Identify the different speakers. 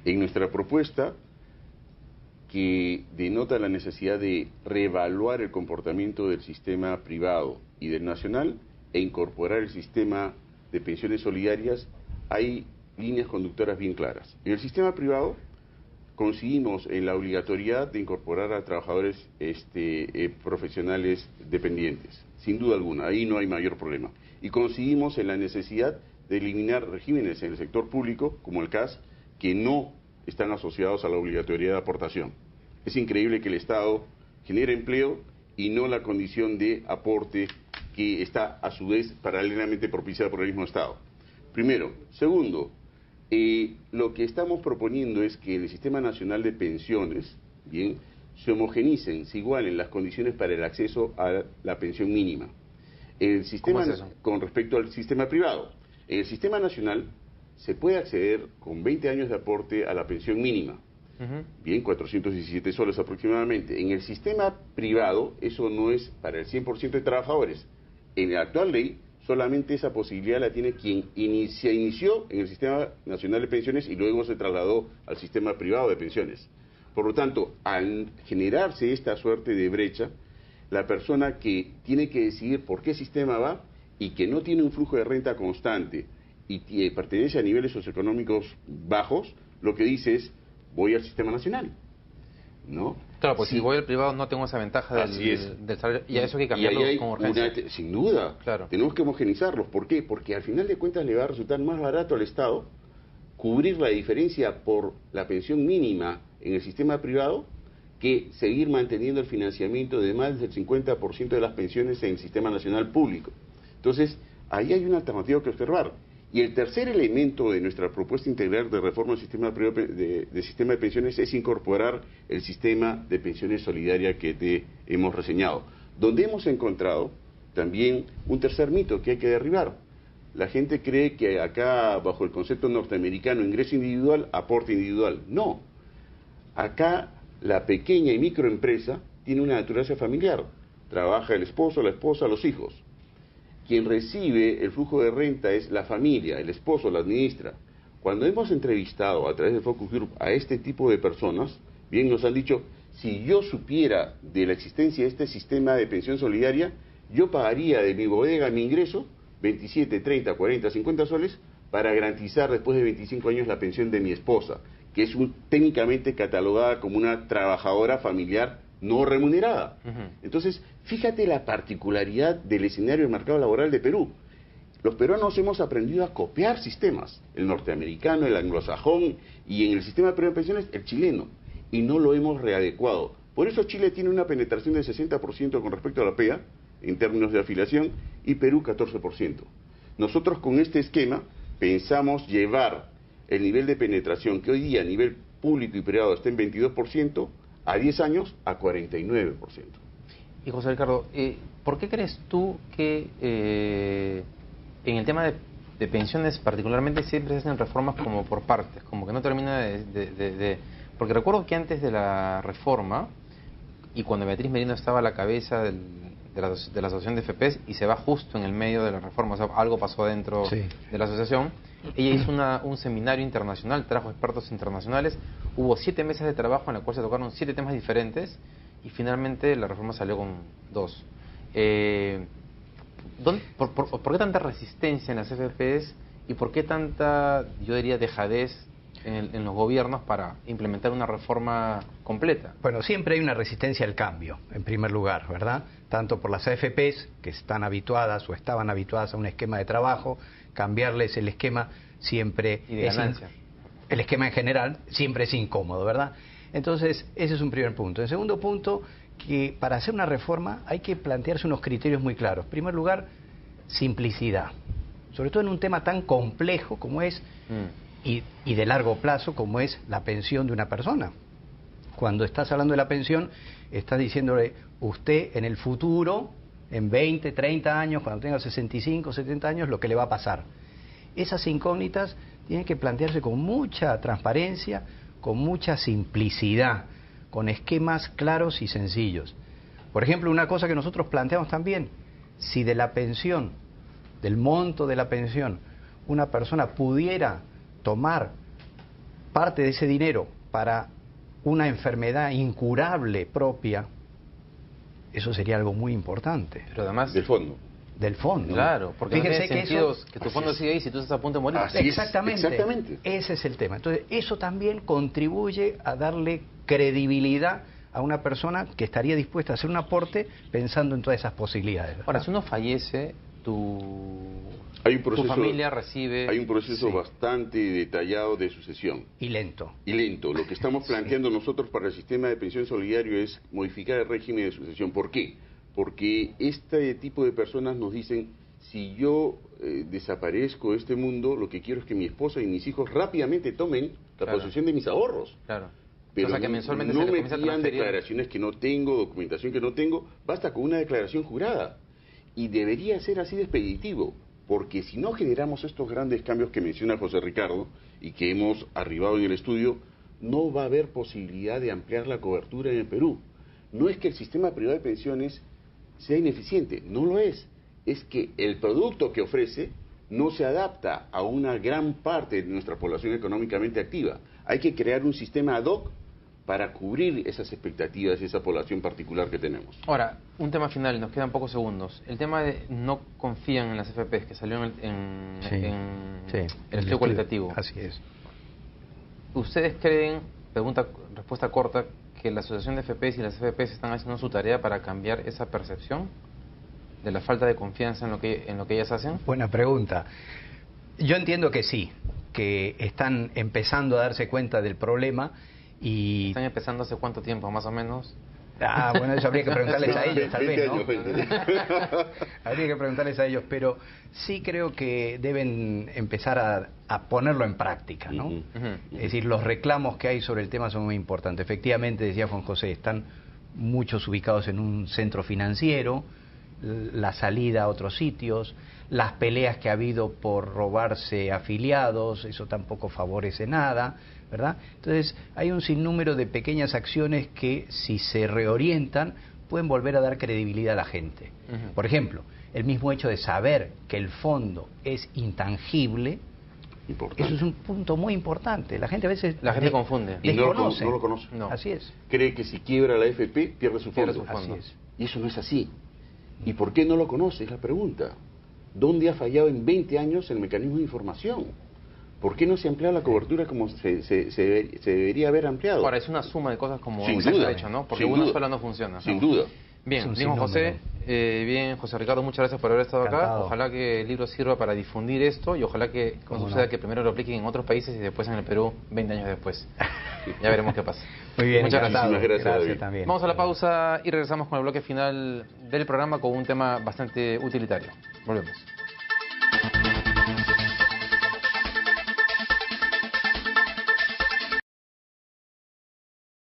Speaker 1: En nuestra propuesta, que denota la necesidad de reevaluar el comportamiento del sistema privado y del nacional e incorporar el sistema de pensiones solidarias, hay líneas conductoras bien claras. En el sistema privado coincidimos en la obligatoriedad de incorporar a trabajadores profesionales dependientes, sin duda alguna, ahí no hay mayor problema. Y coincidimos en la necesidad de eliminar regímenes en el sector público, como el CAS, que no están asociados a la obligatoriedad de aportación. Es increíble que el Estado genere empleo y no la condición de aporte que está a su vez paralelamente propiciada por el mismo Estado. Primero. Segundo, lo que estamos proponiendo es que en el Sistema Nacional de Pensiones, bien, se homogenicen, se igualen las condiciones para el acceso a la pensión mínima. El sistema,
Speaker 2: ¿Cómo es eso?
Speaker 1: con respecto al sistema privado, en el Sistema Nacional se puede acceder con 20 años de aporte a la pensión mínima. Bien, 417 soles aproximadamente. En el sistema privado, eso no es para el 100% de trabajadores. En la actual ley, solamente esa posibilidad la tiene quien se inició en el Sistema Nacional de Pensiones y luego se trasladó al sistema privado de pensiones. Por lo tanto, al generarse esta suerte de brecha, la persona que tiene que decidir por qué sistema va y que no tiene un flujo de renta constante y pertenece a niveles socioeconómicos bajos, lo que dice es, voy al sistema nacional, ¿no?
Speaker 2: Claro, pues
Speaker 1: Sí.
Speaker 2: si voy al privado no tengo esa ventaja
Speaker 1: Así es.
Speaker 2: del salario, y a eso hay que
Speaker 1: Y ahí
Speaker 2: cambiarlo
Speaker 1: hay
Speaker 2: con urgencia.
Speaker 1: sin duda,
Speaker 2: Claro.
Speaker 1: tenemos que homogenizarlos. ¿Por qué? Porque al final de cuentas le va a resultar más barato al Estado cubrir la diferencia por la pensión mínima en el sistema privado que seguir manteniendo el financiamiento de más del 50% de las pensiones en el sistema nacional público. Entonces, ahí hay una alternativa que observar. Y el tercer elemento de nuestra propuesta integral de reforma del sistema privado de sistema de pensiones es incorporar el sistema de pensiones solidaria que te hemos reseñado, donde hemos encontrado también un tercer mito que hay que derribar. La gente cree que acá, bajo el concepto norteamericano, ingreso individual, aporte individual. No. Acá la pequeña y microempresa tiene una naturaleza familiar. Trabaja el esposo, la esposa, los hijos. Quien recibe el flujo de renta es la familia, el esposo la administra. Cuando hemos entrevistado a través de Focus Group a este tipo de personas, bien nos han dicho, si yo supiera de la existencia de este sistema de pensión solidaria, yo pagaría de mi bodega mi ingreso 27, 30, 40, 50 soles para garantizar después de 25 años la pensión de mi esposa, que es técnicamente catalogada como una trabajadora familiar no remunerada. Entonces, fíjate la particularidad del escenario del mercado laboral de Perú. Los peruanos hemos aprendido a copiar sistemas, el norteamericano, el anglosajón, y en el sistema de pensiones, el chileno, y no lo hemos readecuado. Por eso Chile tiene una penetración del 60% con respecto a la PEA, en términos de afiliación, y Perú 14%. Nosotros con este esquema pensamos llevar el nivel de penetración, que hoy día a nivel público y privado está en 22%, a 10 años a 49%.
Speaker 2: Y José Ricardo, ¿por qué crees tú que en el tema de pensiones particularmente siempre se hacen reformas como por partes, como que no termina Porque recuerdo que antes de la reforma, y cuando Beatriz Merino estaba a la cabeza de la asociación de FPs y se va justo en el medio de la reforma, o sea, algo pasó dentro de la asociación, ella hizo un seminario internacional, trajo expertos internacionales, hubo 7 meses de trabajo en el cual se tocaron 7 temas diferentes y finalmente la reforma salió con 2. ¿Por qué tanta resistencia en las FPs y por qué tanta, yo diría, dejadez en los gobiernos para implementar una reforma completa?
Speaker 3: Bueno, siempre hay una resistencia al cambio, en primer lugar, ¿verdad? Tanto por las AFPs, que están habituadas o estaban habituadas a un esquema de trabajo, cambiarles el esquema siempre
Speaker 2: y de ganancia.
Speaker 3: El esquema en general siempre es incómodo, ¿verdad? Entonces, ese es un primer punto. El segundo punto, que para hacer una reforma hay que plantearse unos criterios muy claros. En primer lugar, simplicidad, sobre todo en un tema tan complejo como es y de largo plazo como es la pensión de una persona. Cuando estás hablando de la pensión, estás diciéndole, usted en el futuro, en 20, 30 años, cuando tenga 65, 70 años, lo que le va a pasar. Esas incógnitas tienen que plantearse con mucha transparencia, con mucha simplicidad, con esquemas claros y sencillos. Por ejemplo, una cosa que nosotros planteamos también, si de la pensión, del monto de la pensión, una persona pudiera tomar parte de ese dinero para una enfermedad incurable propia, eso sería algo muy importante.
Speaker 2: Pero además...
Speaker 1: Del fondo.
Speaker 3: Del fondo.
Speaker 2: Claro, porque
Speaker 3: Fíjense
Speaker 2: no tiene
Speaker 3: que
Speaker 2: sentido
Speaker 3: eso...
Speaker 2: que tu fondo siga ahí si tú estás a punto de morir.
Speaker 1: Así es,
Speaker 3: Exactamente.
Speaker 1: exactamente.
Speaker 3: Ese es el tema. Entonces, eso también contribuye a darle credibilidad a una persona que estaría dispuesta a hacer un aporte pensando en todas esas posibilidades.
Speaker 2: Ahora, si uno fallece,
Speaker 1: Hay un proceso,
Speaker 2: tu familia recibe...
Speaker 1: Hay un proceso
Speaker 3: Sí.
Speaker 1: bastante detallado de sucesión.
Speaker 3: Y lento.
Speaker 1: Y lento. Lo que estamos planteando nosotros para el sistema de pensión solidario es modificar el régimen de sucesión. ¿Por qué? Porque este tipo de personas nos dicen, si yo desaparezco de este mundo, lo que quiero es que mi esposa y mis hijos rápidamente tomen la
Speaker 2: Claro.
Speaker 1: posesión de mis ahorros.
Speaker 2: Claro.
Speaker 1: Pero
Speaker 2: O sea, que mensualmente
Speaker 1: no
Speaker 2: se le
Speaker 1: me
Speaker 2: comienza a
Speaker 1: pidan
Speaker 2: transferir...
Speaker 1: declaraciones que no tengo, documentación que no tengo, basta con una declaración jurada. Y debería ser así de expeditivo, porque si no generamos estos grandes cambios que menciona José Ricardo y que hemos arribado en el estudio, no va a haber posibilidad de ampliar la cobertura en el Perú. No es que el sistema privado de pensiones sea ineficiente, no lo es. Es que el producto que ofrece no se adapta a una gran parte de nuestra población económicamente activa. Hay que crear un sistema ad hoc para cubrir esas expectativas de esa población particular que tenemos.
Speaker 2: Ahora, un tema final, nos quedan pocos segundos. El tema de no confían en las FPs, que salió en el estudio cualitativo.
Speaker 3: Así es.
Speaker 2: ¿Ustedes creen, respuesta corta, que la Asociación de FPs y las FPs están haciendo su tarea para cambiar esa percepción de la falta de confianza en lo que ellas hacen?
Speaker 3: Buena pregunta. Yo entiendo que sí, que están empezando a darse cuenta del problema y...
Speaker 2: ¿Están empezando hace cuánto tiempo, más o menos?
Speaker 3: Ah, bueno, eso habría que preguntarles a ellos, tal
Speaker 1: 20
Speaker 3: vez, ¿no?
Speaker 1: años, 20.
Speaker 3: Habría que preguntarles a ellos, pero sí creo que deben empezar a ponerlo en práctica, ¿no?
Speaker 1: Ujú.
Speaker 3: Es decir, los reclamos que hay sobre el tema son muy importantes. Efectivamente, decía Juan José, están muchos ubicados en un centro financiero, la salida a otros sitios, las peleas que ha habido por robarse afiliados, eso tampoco favorece nada, ¿verdad? Entonces, hay un sinnúmero de pequeñas acciones que, si se reorientan, pueden volver a dar credibilidad a la gente.
Speaker 2: Ujú.
Speaker 3: Por ejemplo, el mismo hecho de saber que el fondo es intangible,
Speaker 1: Importante.
Speaker 3: eso es un punto muy importante. La gente a veces
Speaker 2: La gente confunde.
Speaker 1: Y no
Speaker 3: desconoce.
Speaker 1: lo conoce.
Speaker 2: No.
Speaker 3: Así es.
Speaker 1: Cree que si quiebra la FP, pierde su
Speaker 2: Pierde
Speaker 1: fondo.
Speaker 2: su fondo.
Speaker 3: Así es.
Speaker 1: Y eso no es así. ¿Y por qué no lo conoce? Es la pregunta. ¿Dónde ha fallado en 20 años el mecanismo de información? ¿Por qué no se amplía la cobertura como se debería haber ampliado?
Speaker 2: Ahora, es una suma de cosas como
Speaker 1: Sin
Speaker 2: se
Speaker 1: duda.
Speaker 2: ha hecho, ¿no? Porque
Speaker 1: Sin
Speaker 2: una
Speaker 1: duda.
Speaker 2: sola no funciona.
Speaker 1: Sin duda.
Speaker 2: Bien,
Speaker 3: Es un
Speaker 2: bien José,
Speaker 3: sinnúmero.
Speaker 2: bien José Ricardo, muchas gracias por haber estado acá.
Speaker 3: Encantado.
Speaker 2: Ojalá que el libro sirva para difundir esto y ojalá que no
Speaker 3: Cómo
Speaker 2: suceda
Speaker 3: no.
Speaker 2: que primero lo apliquen en otros países y después en el Perú 20 años después. Ya veremos qué pasa.
Speaker 3: Muy bien,
Speaker 2: Muchas
Speaker 3: encantado.
Speaker 1: gracias. Muchísimas gracias, David.
Speaker 3: también.
Speaker 2: Vamos a la pausa y regresamos con el bloque final del programa con un tema bastante utilitario. Volvemos.